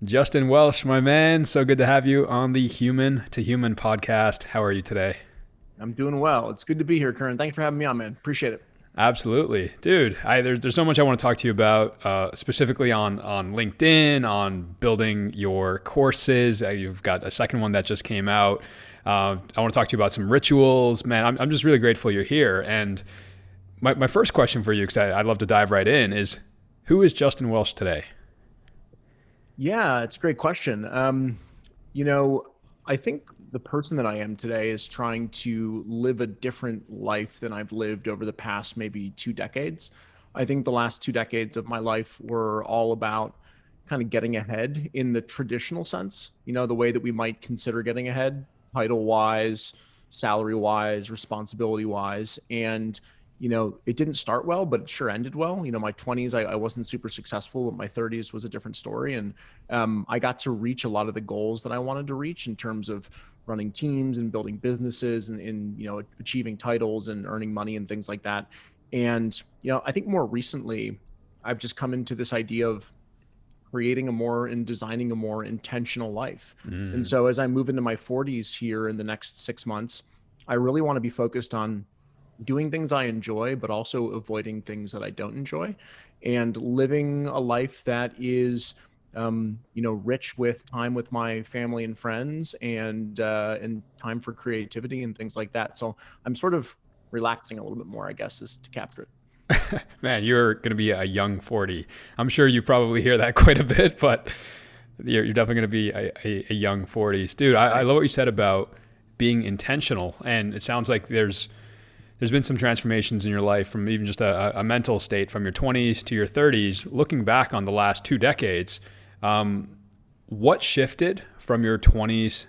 Justin Welsh, my man, so good to have you on the Human to Human podcast. How are you today? I'm doing well. It's good to be here, Karan. Thanks for having me on, man. Appreciate it. Absolutely, dude. There's so much I want to talk to you about, specifically on LinkedIn, on building your courses. You've got a second one that just came out. I want to talk to you about some rituals, man. I'm just really grateful you're here. And my first question for you, because I'd love to dive right in, is who is Justin Welsh today? Yeah, it's a great question. You know, I think the person that I am today is trying to live a different life than I've lived over the past maybe 2 decades. I think the last 2 decades of my life were all about kind of getting ahead in the traditional sense, the way that we might consider getting ahead, title wise, salary wise, responsibility wise. And it didn't start well, but it sure ended well. My 20s, I wasn't super successful, but my 30s was a different story. And I got to reach a lot of the goals that I wanted to reach in terms of running teams and building businesses and achieving titles and earning money and things like that. And, I think more recently, I've just come into this idea of creating a more and designing a more intentional life. And Mm. so as I move into my 40s here in the next 6 months, I really want to be focused on doing things I enjoy, but also avoiding things that I don't enjoy, and living a life that is, rich with time with my family and friends, and time for creativity and things like that. So I'm sort of relaxing a little bit more, I guess, is to capture it. Man, you're going to be a young 40. I'm sure you probably hear that quite a bit, but you're definitely going to be a young 40s. Dude, I love Thanks. what you said about being intentional. And it sounds like there's been some transformations in your life from even just a mental state from your 20s to your 30s. Looking back on the last 2 decades, what shifted from your 20s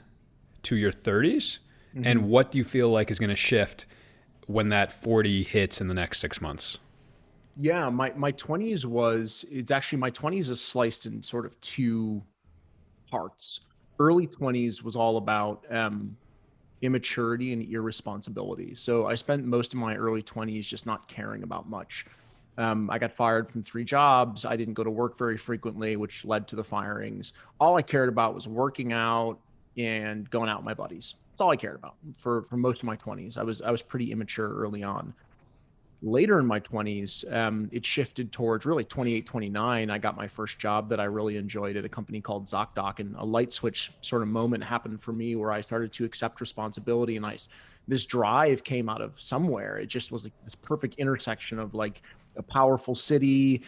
to your 30s? hmm And what do you feel like is going to shift when that 40 hits in the next 6 months? Yeah, my 20s was it's actually my 20s is sliced in sort of two parts. Early 20s was all about immaturity and irresponsibility. So I spent most of my early 20s just not caring about much. I got fired from 3 jobs. I didn't go to work very frequently, which led to the firings. All I cared about was working out and going out with my buddies. That's all I cared about for most of my 20s. I was pretty immature early on. Later in my 20s, it shifted towards really 28, 29. I got my first job that I really enjoyed at a company called ZocDoc, and a light switch sort of moment happened for me where I started to accept responsibility, and this drive came out of somewhere. It just was like this perfect intersection of like a powerful city,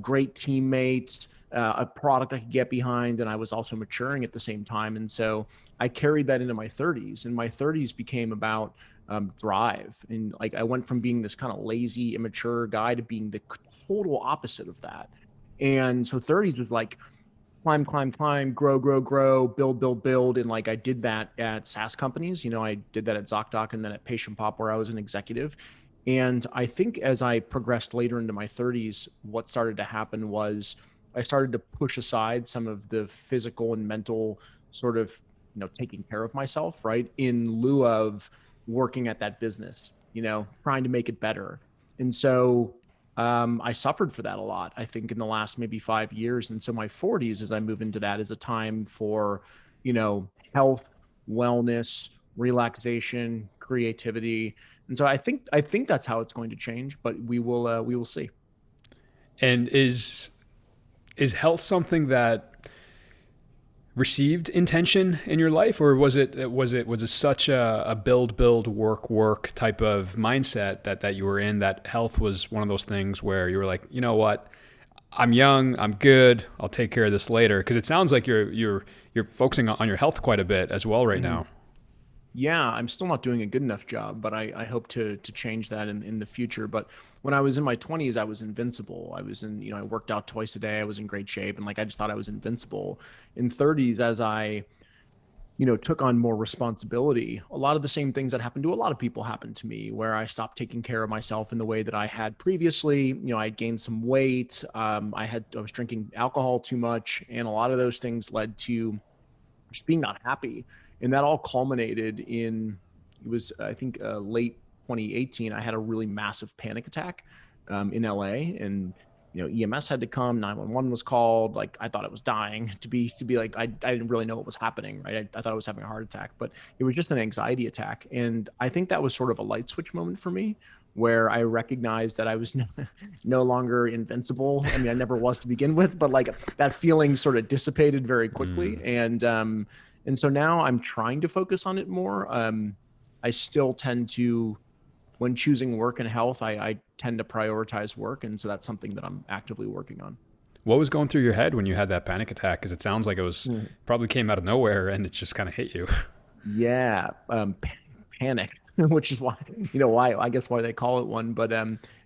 great teammates, a product I could get behind, and I was also maturing at the same time. And so I carried that into my 30s, and my 30s became about drive. And like I went from being this kind of lazy, immature guy to being the total opposite of that. And so 30s was like climb, climb, climb, grow, grow, grow, build, build, build. And like I did that at SaaS companies. I did that at ZocDoc and then at Patient Pop, where I was an executive. And I think as I progressed later into my 30s, what started to happen was I started to push aside some of the physical and mental sort of, taking care of myself, right? In lieu of working at that business, trying to make it better. And so I suffered for that a lot, I think, in the last maybe 5 years. And so my 40s, as I move into that, is a time for, health, wellness, relaxation, creativity. And so I think that's how it's going to change, but we will see. And is health something that received intention in your life, or was it such a build work type of mindset that you were in, that health was one of those things where you were like, you know what, I'm young, I'm good, I'll take care of this later? Because it sounds like you're focusing on your health quite a bit as well right Mhm. now. Yeah, I'm still not doing a good enough job, but I hope to change that in the future. But when I was in my 20s, I was invincible. I worked out twice a day. I was in great shape, and like I just thought I was invincible. In 30s, as I took on more responsibility, a lot of the same things that happened to a lot of people happened to me, where I stopped taking care of myself in the way that I had previously. I had gained some weight. I was drinking alcohol too much, and a lot of those things led to just being not happy. And that all culminated in, it was, I think, late 2018. I had a really massive panic attack in LA. And EMS had to come, 911 was called. Like, I thought I was dying to be like, I didn't really know what was happening. Right. I thought I was having a heart attack, but it was just an anxiety attack. And I think that was sort of a light switch moment for me, where I recognized that I was no longer invincible. I mean, I never was to begin with, but like that feeling sort of dissipated very quickly. And so now I'm trying to focus on it more. I still tend to, when choosing work and health, I tend to prioritize work. And so that's something that I'm actively working on. What was going through your head when you had that panic attack? Because it sounds like it was probably came out of nowhere and it just kind of hit you. Yeah, panic, which is why I guess why they call it one. But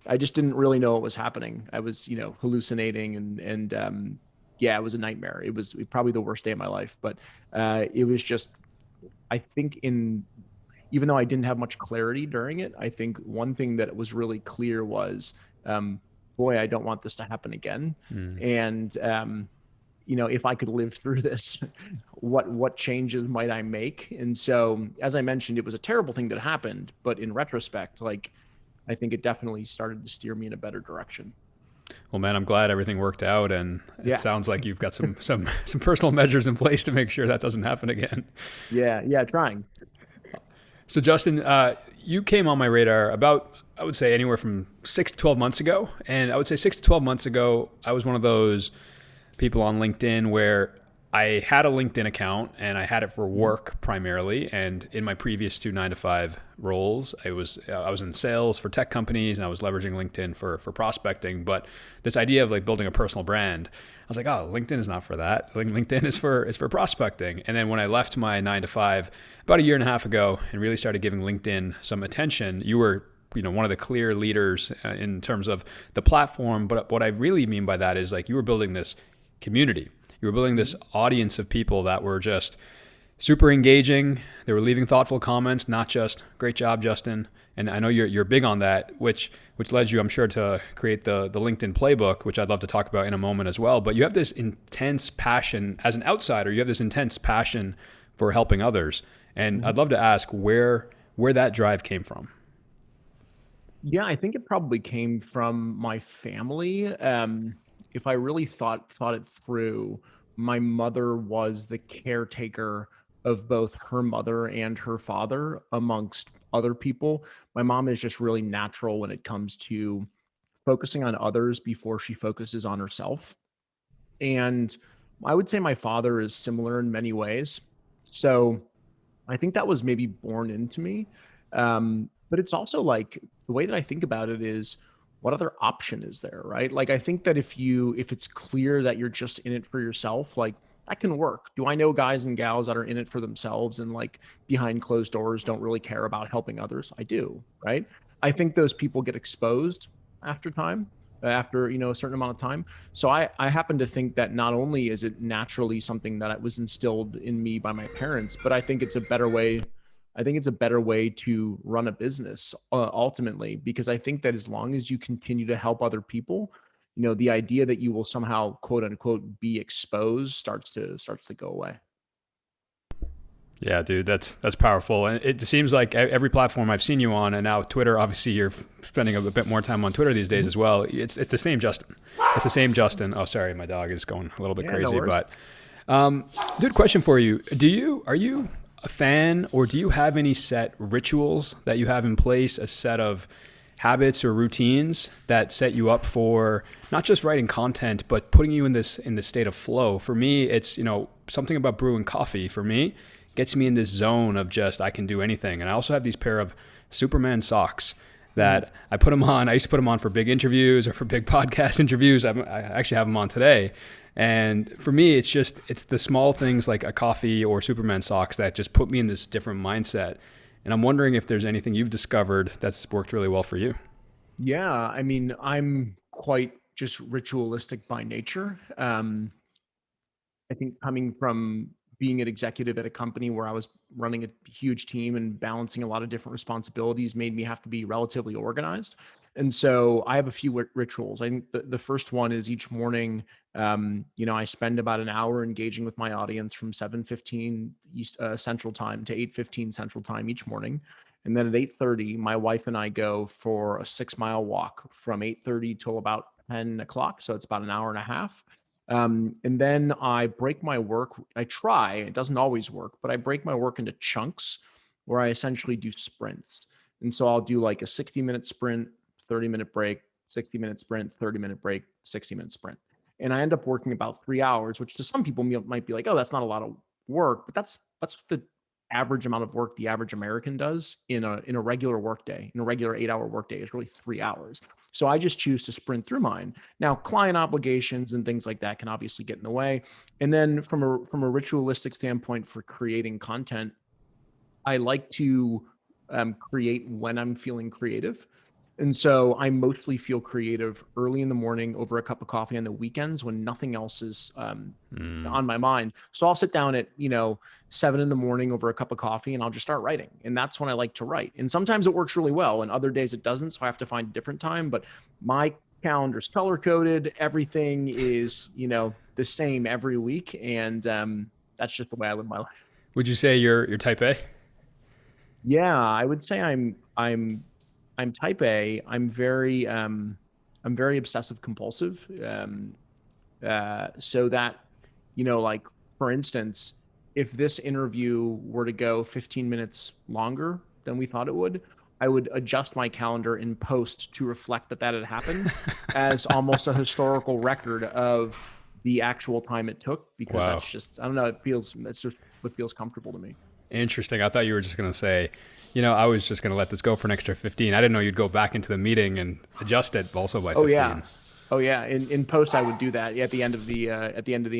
I just didn't really know what was happening. I was hallucinating and yeah, it was a nightmare. It was probably the worst day of my life. But it was just, I think, even though I didn't have much clarity during it, I think one thing that was really clear was, boy, I don't want this to happen again. And if I could live through this, what changes might I make? And so, as I mentioned, it was a terrible thing that happened, but in retrospect, like, I think it definitely started to steer me in a better direction. Well, man, I'm glad everything worked out, and it Yeah. sounds like you've got some personal measures in place to make sure that doesn't happen again. Yeah, trying. So, Justin, you came on my radar about, I would say, anywhere from 6 to 12 months ago. And I would say 6 to 12 months ago, I was one of those people on LinkedIn where I had a LinkedIn account and I had it for work primarily. And in my previous 2 9 to 5 roles, I was in sales for tech companies and I was leveraging LinkedIn for prospecting. But this idea of like building a personal brand, I was like, oh, LinkedIn is not for that. LinkedIn is for prospecting. And then when I left my 9 to 5 about a year and a half ago and really started giving LinkedIn some attention, you were one of the clear leaders in terms of the platform. But what I really mean by that is like you were building this community. You were building this audience of people that were just super engaging. They were leaving thoughtful comments, not just "Great job, Justin." And I know you're big on that, which led you, I'm sure, to create the LinkedIn Playbook, which I'd love to talk about in a moment as well. But you have this intense passion as an outsider. You have this intense passion for helping others, and I'd love to ask where that drive came from. Yeah, I think it probably came from my family. If I really thought it through, my mother was the caretaker of both her mother and her father, amongst other people. My mom is just really natural when it comes to focusing on others before she focuses on herself. And I would say my father is similar in many ways. So I think that was maybe born into me. But it's also like the way that I think about it is, what other option is there, right? Like, I think that if it's clear that you're just in it for yourself, like, that can work. Do I know guys and gals that are in it for themselves and like behind closed doors don't really care about helping others? I do, right? I think those people get exposed after time, after a certain amount of time. So I happen to think that not only is it naturally something that was instilled in me by my parents, but I think it's a better way. I think it's a better way to run a business ultimately, because I think that as long as you continue to help other people, the idea that you will somehow, quote unquote, be exposed starts to go away. Yeah, dude, that's powerful. And it seems like every platform I've seen you on, and now Twitter, obviously you're spending a bit more time on Twitter these days as well. It's the same Justin. It's the same Justin. Oh, sorry, my dog is going a little bit crazy. No worries. But dude, question for you. Are you a fan, or do you have any set rituals that you have in place, a set of habits or routines that set you up for not just writing content, but putting you in this state of flow? For me, it's, something about brewing coffee for me gets me in this zone of just, I can do anything. And I also have these pair of Superman socks that I put them on. I used to put them on for big interviews or for big podcast interviews. I actually have them on today. And for me, it's the small things like a coffee or Superman socks that just put me in this different mindset. And I'm wondering if there's anything you've discovered that's worked really well for you. Yeah, I mean, I'm quite just ritualistic by nature. I think coming from being an executive at a company where I was running a huge team and balancing a lot of different responsibilities made me have to be relatively organized. And so I have a few rituals. I think the first one is each morning, I spend about an hour engaging with my audience from 7:15 East Central Time to 8:15 Central Time each morning. And then at 8:30, my wife and I go for a 6-mile walk from 8:30 till about 10 o'clock. So it's about an hour and a half. And then I break my work. I try, it doesn't always work, but I break my work into chunks where I essentially do sprints. And so I'll do like a 60-minute sprint, 30-minute break, 60-minute sprint, 30-minute break, 60-minute sprint. And I end up working about 3 hours, which to some people might be like, oh, that's not a lot of work, but that's the average amount of work the average American does in a regular workday. In a regular 8-hour workday is really 3 hours. So I just choose to sprint through mine. Now, client obligations and things like that can obviously get in the way. And then from a ritualistic standpoint for creating content, I like to create when I'm feeling creative. And so I mostly feel creative early in the morning over a cup of coffee on the weekends when nothing else is on my mind. So I'll sit down at, 7 in the morning over a cup of coffee and I'll just start writing. And that's when I like to write. And sometimes it works really well and other days it doesn't. So I have to find a different time, but my calendar's color coded. Everything is, the same every week. And that's just the way I live my life. Would you say you're type A? Yeah, I would say I'm type A. I'm very obsessive compulsive. So that, like for instance, if this interview were to go 15 minutes longer than we thought it would, I would adjust my calendar in post to reflect that had happened as almost a historical record of the actual time it took, because that's just, I don't know, it's just what feels comfortable to me. Interesting. I thought you were just going to say, I was just going to let this go for an extra 15. I didn't know you'd go back into the meeting and adjust it also by 15. Oh yeah. In post, I would do that. At the end of the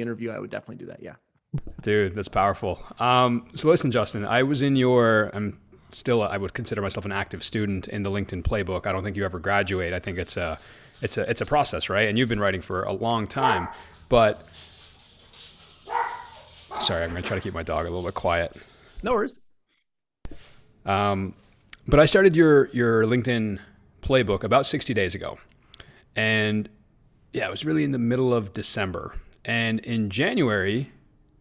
interview, I would definitely do that. Yeah. Dude, that's powerful. So listen, Justin, I was in I would consider myself an active student in the LinkedIn Playbook. I don't think you ever graduate. I think it's a process, right? And you've been writing for a long time, but sorry, I'm going to try to keep my dog a little bit quiet. No worries. But I started your LinkedIn Playbook about 60 days ago. And yeah, it was really in the middle of December. And in January,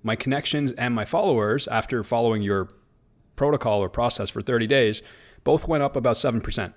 my connections and my followers, after following your protocol or process for 30 days, both went up about 7%.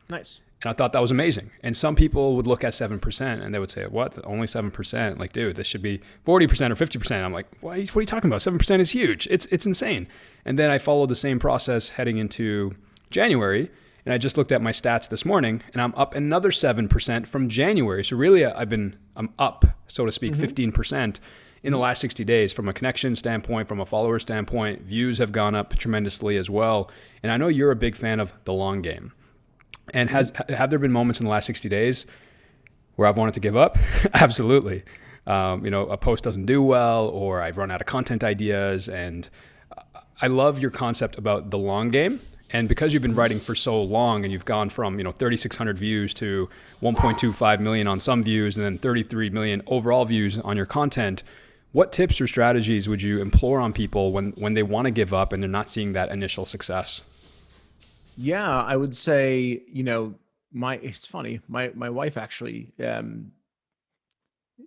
Nice. And I thought that was amazing. And some people would look at 7% and they would say, what? Only 7%? Like, dude, this should be 40% or 50%. I'm like, what are you talking about? 7% is huge. It's insane. And then I followed the same process heading into January. And I just looked at my stats this morning and I'm up another 7% from January. So really I'm up, so to speak, 15% in the last 60 days from a connection standpoint, from a follower standpoint. Views have gone up tremendously as well. And I know you're a big fan of the long game. And have there been moments in the last 60 days where I've wanted to give up? Absolutely. A post doesn't do well, or I've run out of content ideas. And I love your concept about the long game. And because you've been writing for so long and you've gone from 3,600 views to 1.25 million on some views and then 33 million overall views on your content, what tips or strategies would you implore on people when they want to give up and they're not seeing that initial success? Yeah, I would say, it's funny. My wife actually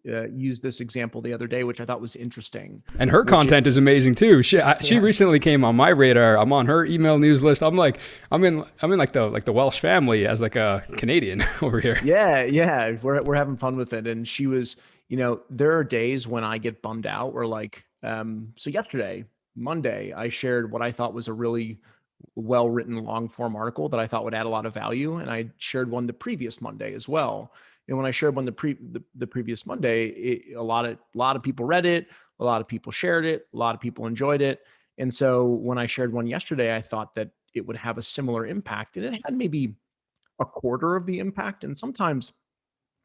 used this example the other day, which I thought was interesting. And her content is amazing too. She recently came on my radar. I'm on her email news list. I'm in like the Welsh family as like a Canadian over here. Yeah. We're having fun with it. And she was, there are days when I get bummed out where like, so yesterday, Monday, I shared what I thought was a really well-written long form article that I thought would add a lot of value. And I shared one the previous Monday as well. And when I shared one the previous Monday, a lot of people read it, a lot of people shared it, a lot of people enjoyed it. And so when I shared one yesterday, I thought that it would have a similar impact, and it had maybe a quarter of the impact. And sometimes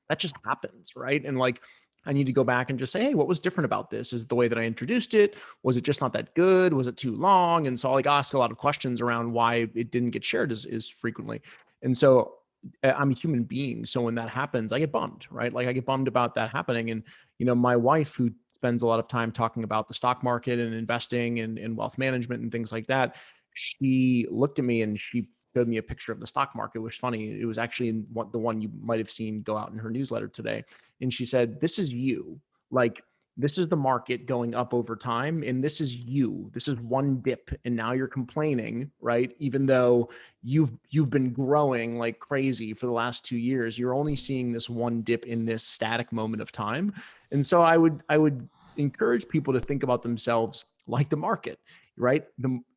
that just happens, right? And like, I need to go back and just say, hey, what was different about this? Is it the way that I introduced it? Was it just not that good? Was it too long? And so I'll like ask a lot of questions around why it didn't get shared as frequently. And so I'm a human being. So when that happens, I get bummed, right? Like I get bummed about that happening. And, my wife, who spends a lot of time talking about the stock market and investing and wealth management and things like that, she looked at me and she showed me a picture of the stock market, which was funny. It was actually the one you might have seen go out in her newsletter today. And she said, this is you. Like this is the market going up over time, and this is you. This is one dip, and now you're complaining, right? Even though you've been growing like crazy for the last 2 years, you're only seeing this one dip in this static moment of time. And so I would encourage people to think about themselves like the market, right?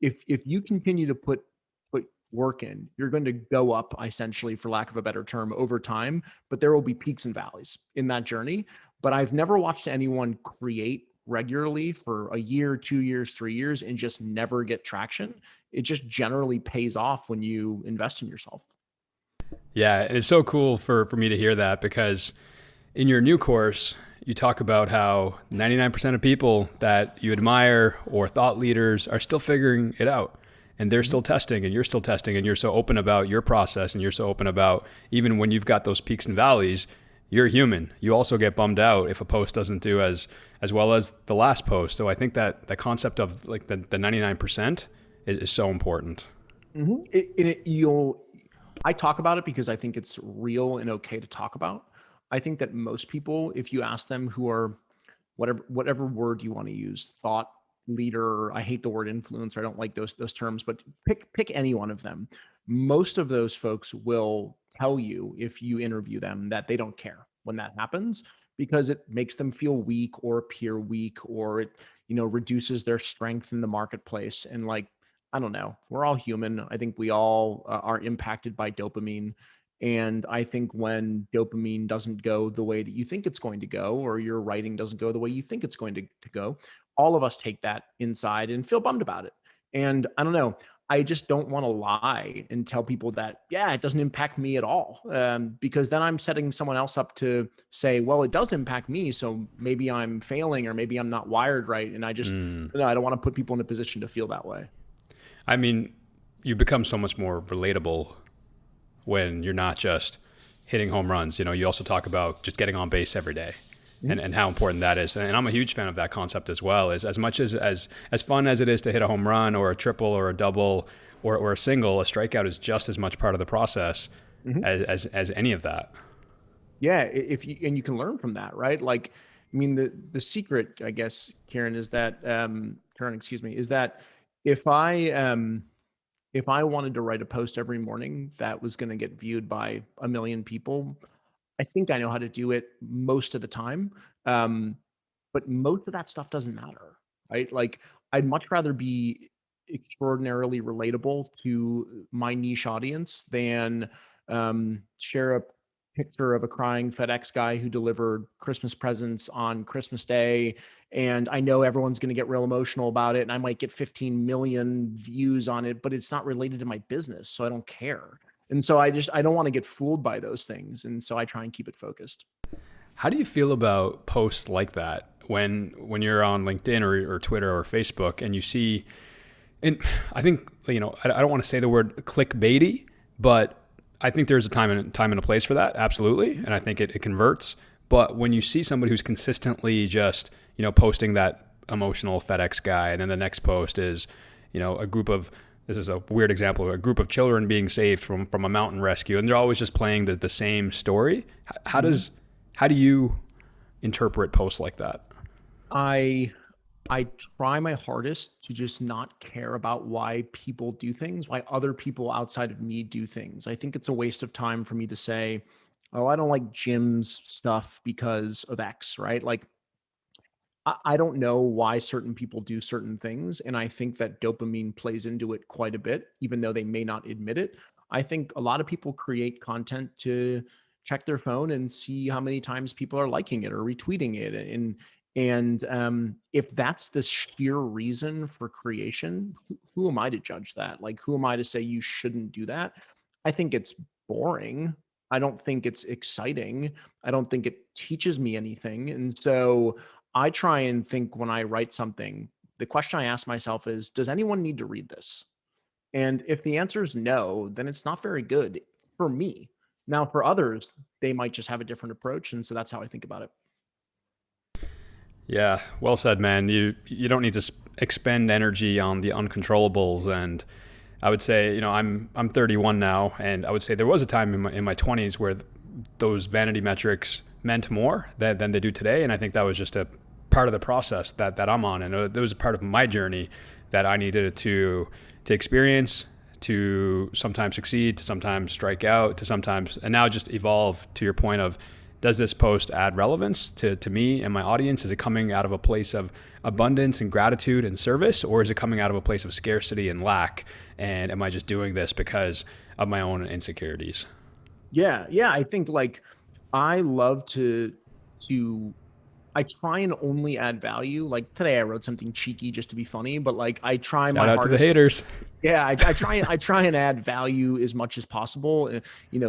If you continue to put work in, you're going to go up, essentially, for lack of a better term, over time, but there will be peaks and valleys in that journey. But I've never watched anyone create regularly for a year, 2 years, 3 years, and just never get traction. It just generally pays off when you invest in yourself. Yeah, and it's so cool for me to hear that, because in your new course, you talk about how 99% of people that you admire or thought leaders are still figuring it out. And they're still testing, and you're still testing, and you're so open about your process, and you're so open about, even when you've got those peaks and valleys, you're human. You also get bummed out if a post doesn't do as well as the last post. So I think that the concept of like the 99% is so important. I talk about it because I think it's real and okay to talk about. I think that most people, if you ask them, who are whatever word you want to use, thought leader, I hate the word influencer, I don't like those terms, but pick any one of them. Most of those folks will tell you, if you interview them, that they don't care when that happens, because it makes them feel weak or appear weak, or it, reduces their strength in the marketplace. And like, I don't know, we're all human. I think we all are impacted by dopamine. And I think when dopamine doesn't go the way that you think it's going to go, or your writing doesn't go the way you think it's going to go, all of us take that inside and feel bummed about it. And I don't know, I just don't want to lie and tell people that, yeah, it doesn't impact me at all. Because then I'm setting someone else up to say, well, it does impact me, so maybe I'm failing, or maybe I'm not wired right. And I just, I don't want to put people in a position to feel that way. I mean, you become so much more relatable when you're not just hitting home runs. You also talk about just getting on base every day, and how important that is. And I'm a huge fan of that concept as well. Is as much as fun as it is to hit a home run or a triple or a double or a single, a strikeout is just as much part of the process as any of that. Yeah, and you can learn from that, right? Like, I mean, the secret, I guess, Karan, is that Karan, excuse me, is that if I wanted to write a post every morning that was going to get viewed by 1 million people, I think I know how to do it most of the time. But most of that stuff doesn't matter, right? Like, I'd much rather be extraordinarily relatable to my niche audience than share a picture of a crying FedEx guy who delivered Christmas presents on Christmas Day. And I know everyone's going to get real emotional about it, and I might get 15 million views on it, but it's not related to my business, so I don't care. And so I don't want to get fooled by those things. And so I try and keep it focused. How do you feel about posts like that when you're on LinkedIn or Twitter or Facebook, and you see, and I think, I don't want to say the word clickbaity, but I think there's a time and a place for that. Absolutely. And I think it converts. But when you see somebody who's consistently just, posting that emotional FedEx guy, and then the next post is, this is a weird example, a group of children being saved from a mountain rescue, and they're always just playing the same story. How do you interpret posts like that? I try my hardest to just not care about why people do things, why other people outside of me do things. I think it's a waste of time for me to say, oh, I don't like Jim's stuff because of X, right? Like, I don't know why certain people do certain things. And I think that dopamine plays into it quite a bit, even though they may not admit it. I think a lot of people create content to check their phone and see how many times people are liking it or retweeting it. And if that's the sheer reason for creation, who am I to judge that? Like, who am I to say you shouldn't do that? I think it's boring. I don't think it's exciting. I don't think it teaches me anything. And so I try and think, when I write something, the question I ask myself is, does anyone need to read this? And if the answer is no, then it's not very good for me. Now, for others, they might just have a different approach. And so that's how I think about it. Yeah, well said, man. You don't need to expend energy on the uncontrollables. And I would say, I'm 31 now, and I would say there was a time in my 20s where those vanity metrics meant more than they do today. And I think that was just a part of the process that I'm on. And it was a part of my journey that I needed to experience, to sometimes succeed, to sometimes strike out, to sometimes, and now just evolve to your point of, does this post add relevance to me and my audience? Is it coming out of a place of abundance and gratitude and service, or is it coming out of a place of scarcity and lack? And am I just doing this because of my own insecurities? Yeah. Yeah. I think like I love to I try and only add value. Like today I wrote something cheeky just to be funny, but like I try Shout my out to the hardest. haters. Yeah, I try and add value as much as possible.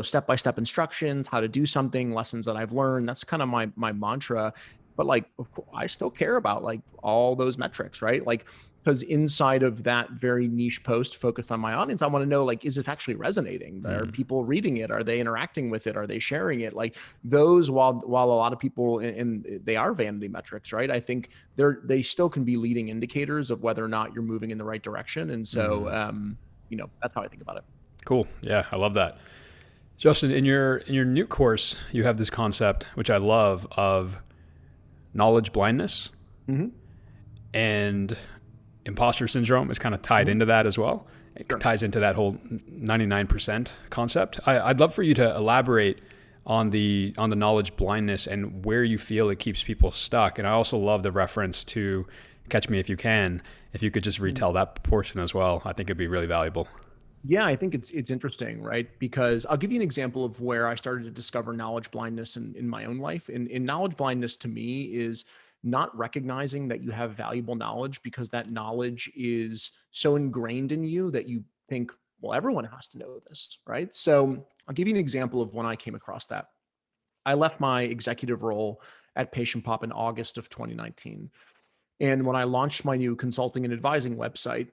Step-by-step instructions, how to do something, lessons that I've learned. That's kind of my mantra. But like, of course, I still care about like all those metrics, right? Like, because inside of that very niche post focused on my audience, I want to know, like, is it actually resonating? Are people reading it? Are they interacting with it? Are they sharing it? Like those, while a lot of people, and they are vanity metrics, right? I think they still can be leading indicators of whether or not you're moving in the right direction. And so, that's how I think about it. Cool. Yeah, I love that. Justin, in your new course, you have this concept, which I love, of knowledge blindness, and imposter syndrome is kind of tied into that as well. It ties into that whole 99% concept. I'd love for you to elaborate on the knowledge blindness and where you feel it keeps people stuck. And I also love the reference to Catch Me If You Can. If you could just retell that portion as well, I think it'd be really valuable. Yeah, I think it's interesting, right? Because I'll give you an example of where I started to discover knowledge blindness in my own life. And knowledge blindness to me is not recognizing that you have valuable knowledge, because that knowledge is so ingrained in you that you think, well, everyone has to know this, right? So I'll give you an example of when I came across that. I left my executive role at Patient Pop in August of 2019. And when I launched my new consulting and advising website,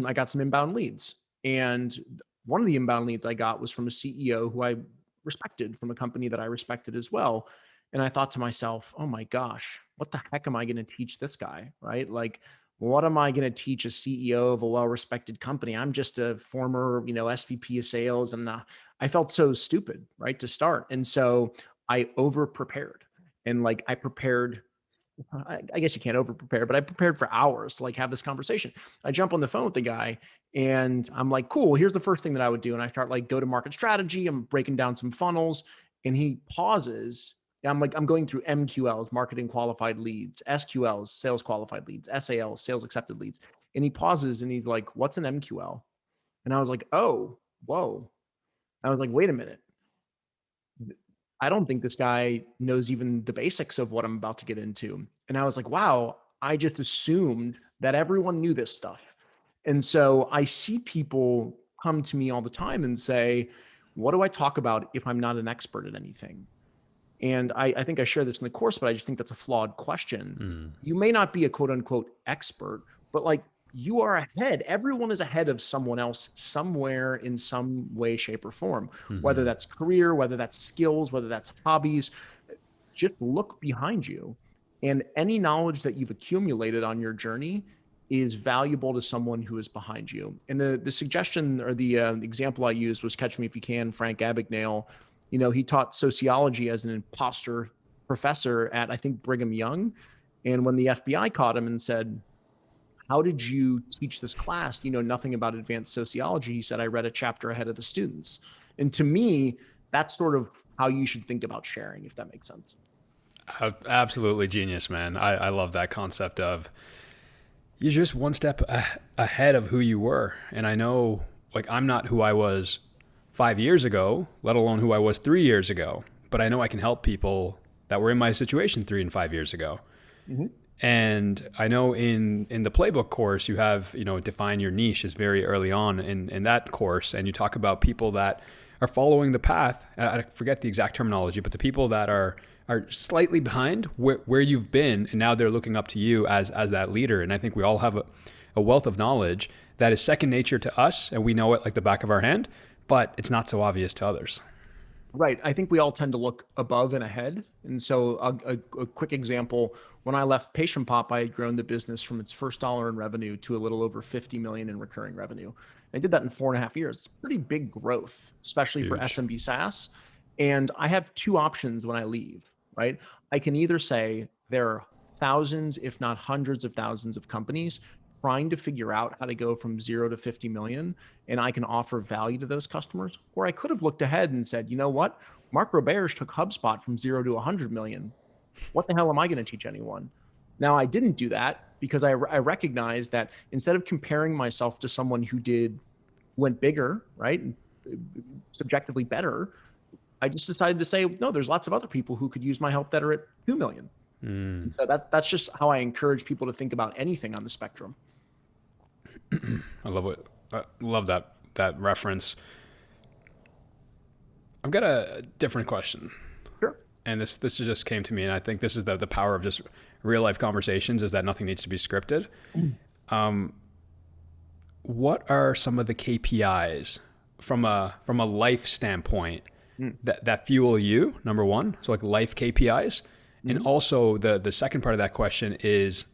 I got some inbound leads. And one of the inbound leads I got was from a CEO who I respected, from a company that I respected as well. And I thought to myself, oh my gosh, what the heck am I going to teach this guy? Right? Like, what am I going to teach a CEO of a well-respected company? I'm just a former, SVP of sales. And I felt so stupid, right, to start. And so I over prepared, and like I prepared, I guess you can't over prepare, but I prepared for hours to like have this conversation. I jump on the phone with the guy and I'm like, cool, here's the first thing that I would do. And I start like go to market strategy. I'm breaking down some funnels, and he pauses. I'm like, I'm going through MQLs, marketing qualified leads, SQLs, sales qualified leads, SALs, sales accepted leads. And he pauses and he's like, what's an MQL? And I was like, oh, whoa. I was like, wait a minute. I don't think this guy knows even the basics of what I'm about to get into. And I was like, wow, I just assumed that everyone knew this stuff. And so I see people come to me all the time and say, what do I talk about if I'm not an expert at anything? And I think I share this in the course, but I just think that's a flawed question. You may not be a quote unquote expert, but like you are ahead. Everyone is ahead of someone else somewhere in some way, shape, or form, whether that's career, whether that's skills, whether that's hobbies. Just look behind you, and any knowledge that you've accumulated on your journey is valuable to someone who is behind you. And the suggestion, or the example I used, was Catch Me If You Can. Frank Abagnale, he taught sociology as an imposter professor at, I think, Brigham Young. And when the FBI caught him and said, how did you teach this class? You know nothing about advanced sociology. He said, I read a chapter ahead of the students. And to me, that's sort of how you should think about sharing, if that makes sense. Absolutely genius, man. I love that concept of you're just one step ahead of who you were. And I know, like, I'm not who I was 5 years ago, let alone who I was 3 years ago. But I know I can help people that were in my situation 3 and 5 years ago. And I know in the Playbook course, you have, define your niche is very early on in that course. And you talk about people that are following the path. I forget the exact terminology, but the people that are slightly behind where you've been, and now they're looking up to you as that leader. And I think we all have a wealth of knowledge that is second nature to us, and we know it like the back of our hand, but it's not so obvious to others. Right. I think we all tend to look above and ahead. And so a quick example, when I left Patient Pop, I had grown the business from its first dollar in revenue to a little over 50 million in recurring revenue. I did that in 4.5 years. It's pretty big growth, especially for SMB SaaS. And I have two options when I leave, right? I can either say there are thousands, if not hundreds of thousands of companies trying to figure out how to go from 0 to 50 million, and I can offer value to those customers. Or I could have looked ahead and said, you know what? Mark Roberge took HubSpot from 0 to 100 million. What the hell am I going to teach anyone? Now, I didn't do that because I recognized that instead of comparing myself to someone who went bigger, right, and subjectively better, I just decided to say, no, there's lots of other people who could use my help that are at 2 million. So that's just how I encourage people to think about anything on the spectrum. I love that reference. I've got a different question. Sure. And this just came to me, and I think this is the power of just real life conversations, is that nothing needs to be scripted. What are some of the KPIs from a life standpoint that fuel you, number one? So like life KPIs. And also the second part of that question is,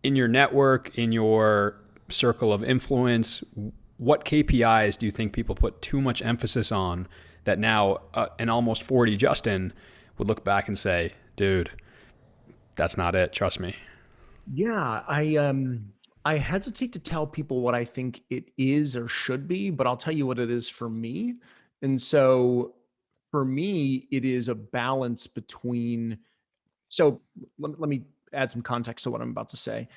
in your network, in your circle of influence, what KPIs do you think people put too much emphasis on that now an almost 40 Justin would look back and say, dude, that's not it. Trust me. Yeah, I hesitate to tell people what I think it is or should be, but I'll tell you what it is for me. And so for me, it is a balance between. So let me add some context to what I'm about to say.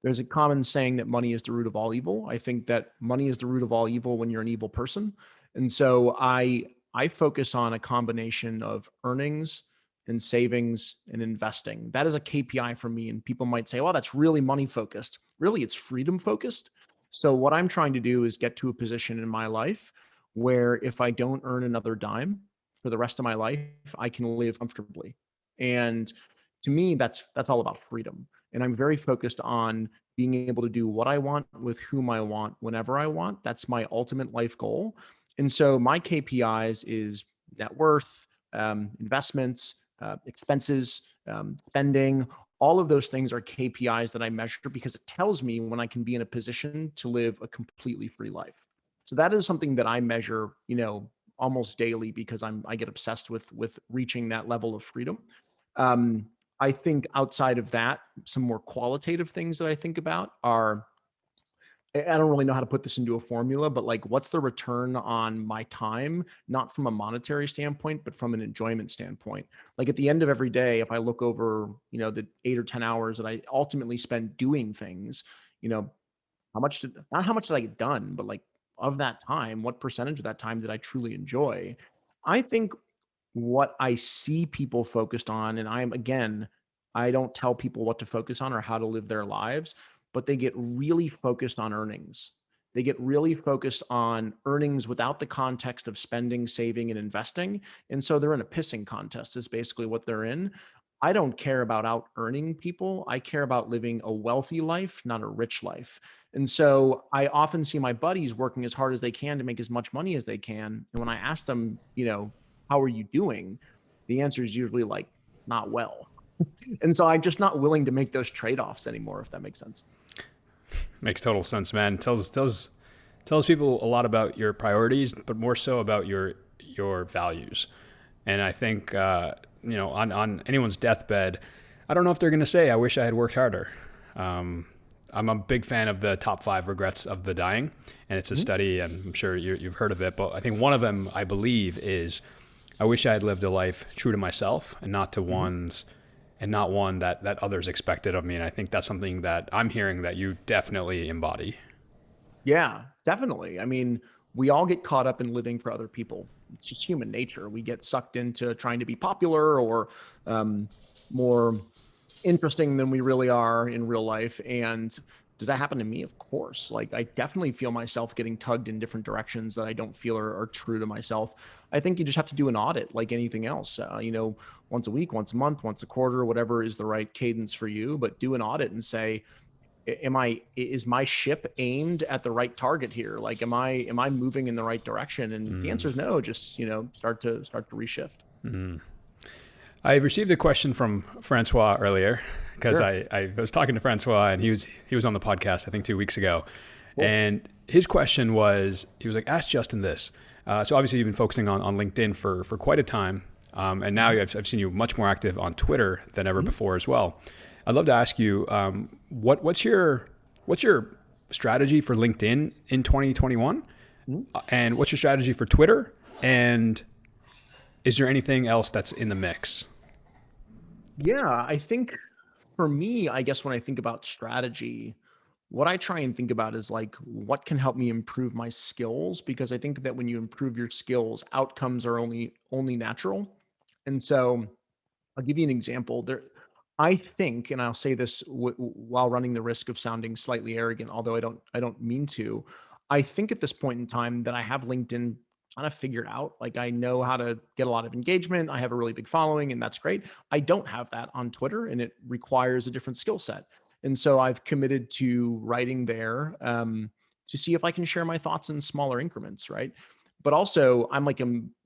There's a common saying that money is the root of all evil. I think that money is the root of all evil when you're an evil person. And so I focus on a combination of earnings and savings and investing. That is a KPI for me. And people might say, well, that's really money focused. Really, it's freedom focused. So what I'm trying to do is get to a position in my life where if I don't earn another dime for the rest of my life, I can live comfortably. And to me, that's all about freedom. And I'm very focused on being able to do what I want with whom I want, whenever I want. That's my ultimate life goal. And so my KPIs is net worth, investments, expenses, spending. All of those things are KPIs that I measure because it tells me when I can be in a position to live a completely free life. So that is something that I measure, almost daily because I get obsessed with reaching that level of freedom. I think outside of that, some more qualitative things that I think about are, I don't really know how to put this into a formula, but like, what's the return on my time, not from a monetary standpoint, but from an enjoyment standpoint? Like at the end of every day, if I look over, the 8 or 10 hours that I ultimately spend doing things, not how much did I get done, but like of that time, what percentage of that time did I truly enjoy? I think what I see people focused on, and I don't tell people what to focus on or how to live their lives, but they get really focused on earnings. They get really focused on earnings without the context of spending, saving, and investing. And so they're in a pissing contest is basically what they're in. I don't care about out earning people. I care about living a wealthy life, not a rich life. And so I often see my buddies working as hard as they can to make as much money as they can. And when I ask them, how are you doing? The answer is usually like, not well. And so I'm just not willing to make those trade-offs anymore, if that makes sense. Makes total sense, man. Tells people a lot about your priorities, but more so about your values. And I think, on anyone's deathbed, I don't know if they're going to say, I wish I had worked harder. I'm a big fan of the top 5 regrets of the dying. And it's a study, and I'm sure you've heard of it, but I think one of them, I believe, is I wish I had lived a life true to myself and not to not one that others expected of me. And I think that's something that I'm hearing that you definitely embody. Yeah, definitely. I mean, we all get caught up in living for other people. It's just human nature. We get sucked into trying to be popular or more interesting than we really are in real life. And does that happen to me? Of course. Like, I definitely feel myself getting tugged in different directions that I don't feel are true to myself. I think you just have to do an audit like anything else, once a week, once a month, once a quarter, whatever is the right cadence for you, but do an audit and say, is my ship aimed at the right target here? Like, am I moving in the right direction? And the answer is no, just, start to reshift. I received a question from Francois earlier because I was talking to Francois and he was on the podcast, I think 2 weeks ago. Cool. And his question was, he was like, ask Justin this. So obviously you've been focusing on LinkedIn for quite a time. And now I've seen you much more active on Twitter than ever Mhm. before as well. I'd love to ask you, what's your strategy for LinkedIn in 2021? Mhm. And what's your strategy for Twitter? And is there anything else that's in the mix? Yeah, I think for me, I guess when I think about strategy, what I try and think about is like what can help me improve my skills, because I think that when you improve your skills, outcomes are only natural. And so I'll give you an example. I think, and I'll say this while running the risk of sounding slightly arrogant, although I don't mean to. I think at this point in time that I have LinkedIn kind of figured out. Like I know how to get a lot of engagement. I have a really big following, and that's great. I don't have that on Twitter, and it requires a different skill set. And so I've committed to writing there to see if I can share my thoughts in smaller increments, right? But also I'm like,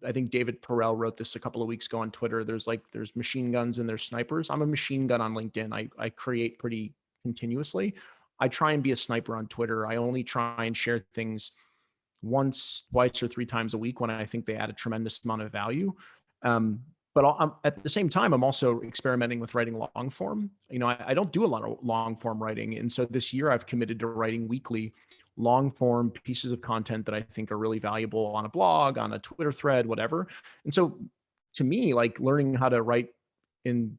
I think David Perel wrote this a couple of weeks ago on Twitter. There's machine guns and there's snipers. I'm a machine gun on LinkedIn. I create pretty continuously. I try and be a sniper on Twitter. I only try and share things once, twice, or three times a week when I think they add a tremendous amount of value. But at the same time, I'm also experimenting with writing long form. I don't do a lot of long form writing. And so this year I've committed to writing weekly long form pieces of content that I think are really valuable on a blog, on a Twitter thread, whatever. And so to me, like learning how to write in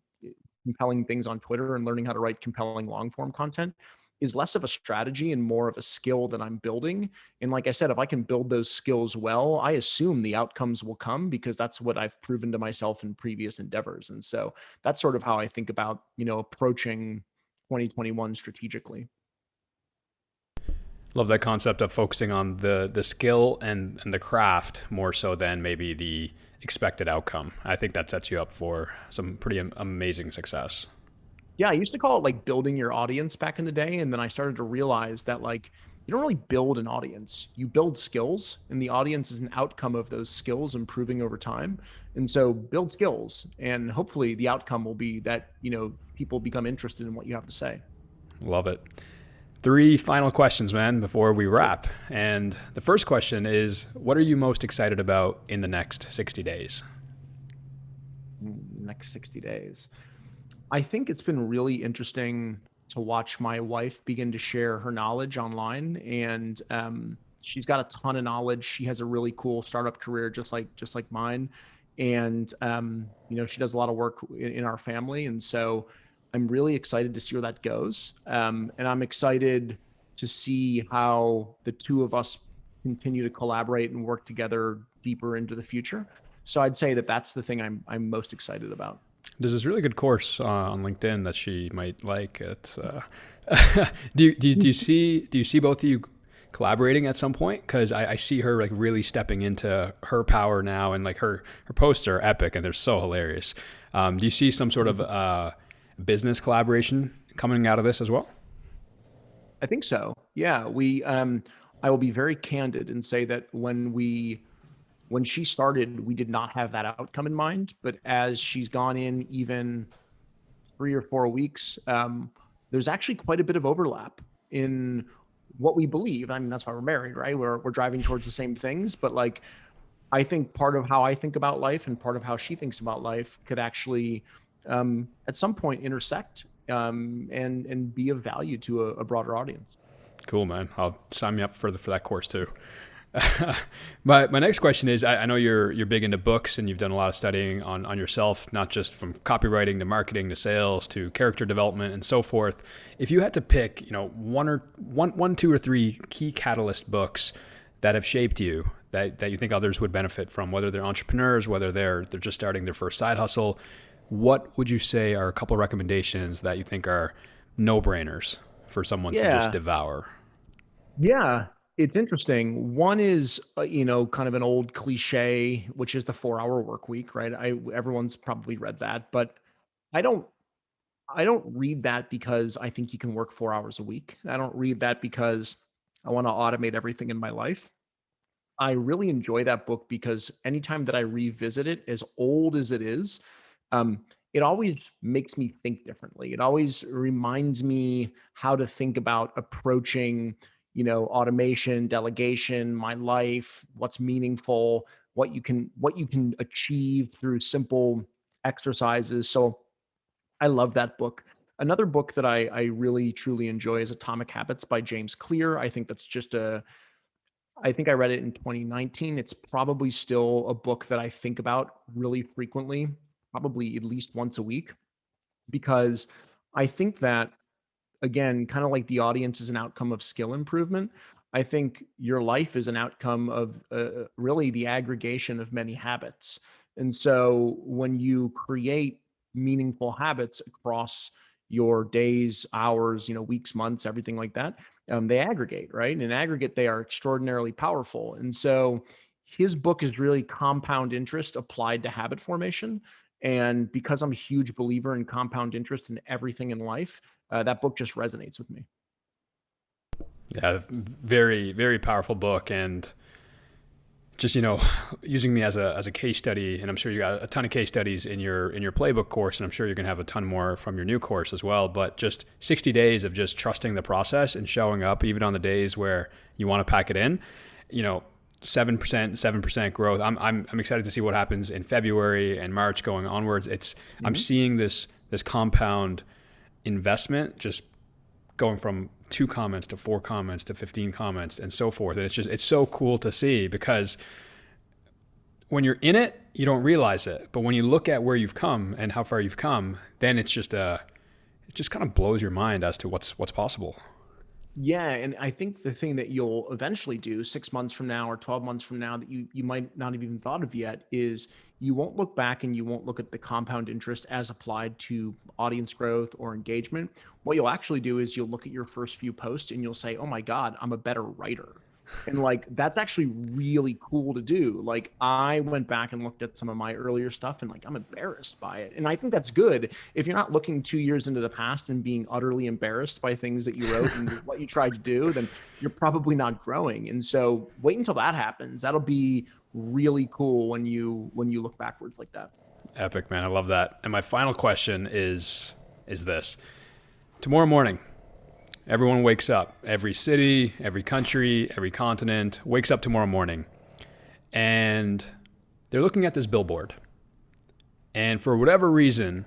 compelling things on Twitter and learning how to write compelling long form content is less of a strategy and more of a skill that I'm building. And like I said, if I can build those skills well, I assume the outcomes will come because that's what I've proven to myself in previous endeavors. And so that's sort of how I think about, approaching 2021 strategically. Love that concept of focusing on the skill and the craft more so than maybe the expected outcome. I think that sets you up for some pretty amazing success. Yeah, I used to call it like building your audience back in the day. And then I started to realize that like you don't really build an audience, you build skills, and the audience is an outcome of those skills improving over time. And so build skills, and hopefully the outcome will be that, people become interested in what you have to say. Love it. Three final questions, man, before we wrap. And the first question is, what are you most excited about in the next 60 days? Next 60 days. I think it's been really interesting to watch my wife begin to share her knowledge online, and she's got a ton of knowledge. She has a really cool startup career, just like mine, and she does a lot of work in our family, and so I'm really excited to see where that goes, and I'm excited to see how the two of us continue to collaborate and work together deeper into the future. So I'd say that that's the thing I'm most excited about. There's this really good course on LinkedIn that she might like. It's do you see both of you collaborating at some point? Because I see her like really stepping into her power now, and like her posts are epic and they're so hilarious. Do you see some sort of business collaboration coming out of this as well? I think so. Yeah, I will be very candid and say that when she started, we did not have that outcome in mind. But as she's gone in even 3 or 4 weeks, there's actually quite a bit of overlap in what we believe. I mean, that's why we're married, right? We're driving towards the same things. But like, I think part of how I think about life and part of how she thinks about life could actually, at some point, intersect and be of value to a broader audience. Cool, man. I'll sign me up for that course too. My next question is, I know you're big into books and you've done a lot of studying on yourself, not just from copywriting to marketing to sales to character development and so forth. If you had to pick, one, two, or three key catalyst books that have shaped you that you think others would benefit from, whether they're entrepreneurs, whether they're just starting their first side hustle, what would you say are a couple recommendations that you think are no-brainers for someone to just Yeah, devour? yeah, it's interesting. One is, kind of an old cliche, which is the 4 hour work week, right? Everyone's probably read that, but I don't I don't read that because I think you can work 4 hours a week. I don't read that because I want to automate everything in my life. I really enjoy that book because anytime that I revisit it, as old as it is, it always makes me think differently. It always reminds me how to think about approaching, automation, delegation, my life, what's meaningful. what you can achieve through simple exercises. So I love that book. Another book that I really truly enjoy is Atomic Habits by James Clear. I think that's just I think I read it in 2019. It's probably still a book that I think about really frequently, probably at least once a week, because I think that, again, kind of like the audience is an outcome of skill improvement. I think your life is an outcome of really the aggregation of many habits. And so when you create meaningful habits across your days, hours, weeks, months, everything like that, they aggregate, right? And in aggregate, they are extraordinarily powerful. And so his book is really compound interest applied to habit formation. And because I'm a huge believer in compound interest in everything in life, that book just resonates with me. Yeah, very, very powerful book. And just, using me as a case study, and I'm sure you got a ton of case studies in your Playbook course, and I'm sure you're going to have a ton more from your new course as well. But just 60 days of just trusting the process and showing up even on the days where you want to pack it in, 7% growth. I'm excited to see what happens in February and March going onwards. I'm seeing this compound investment just going from 2 comments to 4 comments to 15 comments and so forth. And it's so cool to see, because when you're in it, you don't realize it. But when you look at where you've come and how far you've come, then it just kind of blows your mind as to what's possible. Yeah. And I think the thing that you'll eventually do 6 months from now or 12 months from now that you might not have even thought of yet is you won't look back and you won't look at the compound interest as applied to audience growth or engagement. What you'll actually do is you'll look at your first few posts and you'll say, oh my God, I'm a better writer. And like, that's actually really cool to do. Like, I went back and looked at some of my earlier stuff and like, I'm embarrassed by it. And I think that's good. If you're not looking 2 years into the past and being utterly embarrassed by things that you wrote and what you tried to do, then you're probably not growing. And so wait until that happens. That'll be really cool when you look backwards like that. Epic, man. I love that. And my final question is this. Tomorrow morning, everyone wakes up. Every city, every country, every continent wakes up tomorrow morning. And they're looking at this billboard. And for whatever reason,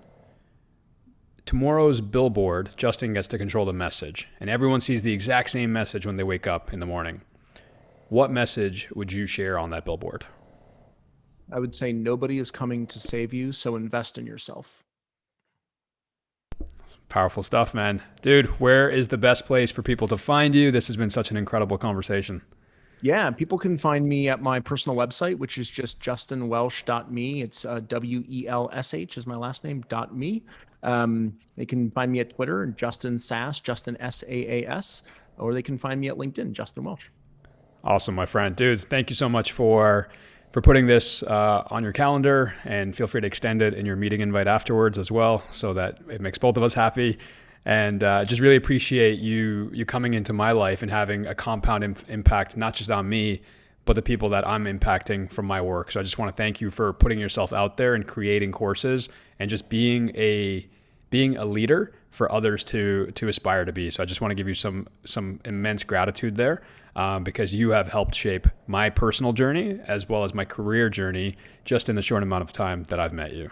tomorrow's billboard, Justin gets to control the message. And everyone sees the exact same message when they wake up in the morning. What message would you share on that billboard? I would say nobody is coming to save you, so invest in yourself. Powerful stuff, man. Dude, where is the best place for people to find you? This has been such an incredible conversation. Yeah, people can find me at my personal website, which is just justinwelsh.me. It's WELSH is my last name, .me. They can find me at Twitter, Justin Sass, Justin SAAS, or they can find me at LinkedIn, Justin Welsh. Awesome, my friend. Dude, thank you so much for putting this on your calendar, and feel free to extend it in your meeting invite afterwards as well, so that it makes both of us happy. And just really appreciate you coming into my life and having a compound impact, not just on me, but the people that I'm impacting from my work. So I just want to thank you for putting yourself out there and creating courses and just being a leader for others to aspire to be. So I just want to give you some immense gratitude there, because you have helped shape my personal journey as well as my career journey just in the short amount of time that I've met you.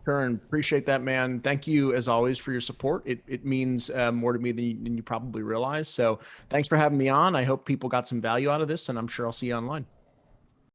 Karan, appreciate that, man. Thank you as always for your support. It means more to me than you probably realize. So thanks for having me on. I hope people got some value out of this, and I'm sure I'll see you online.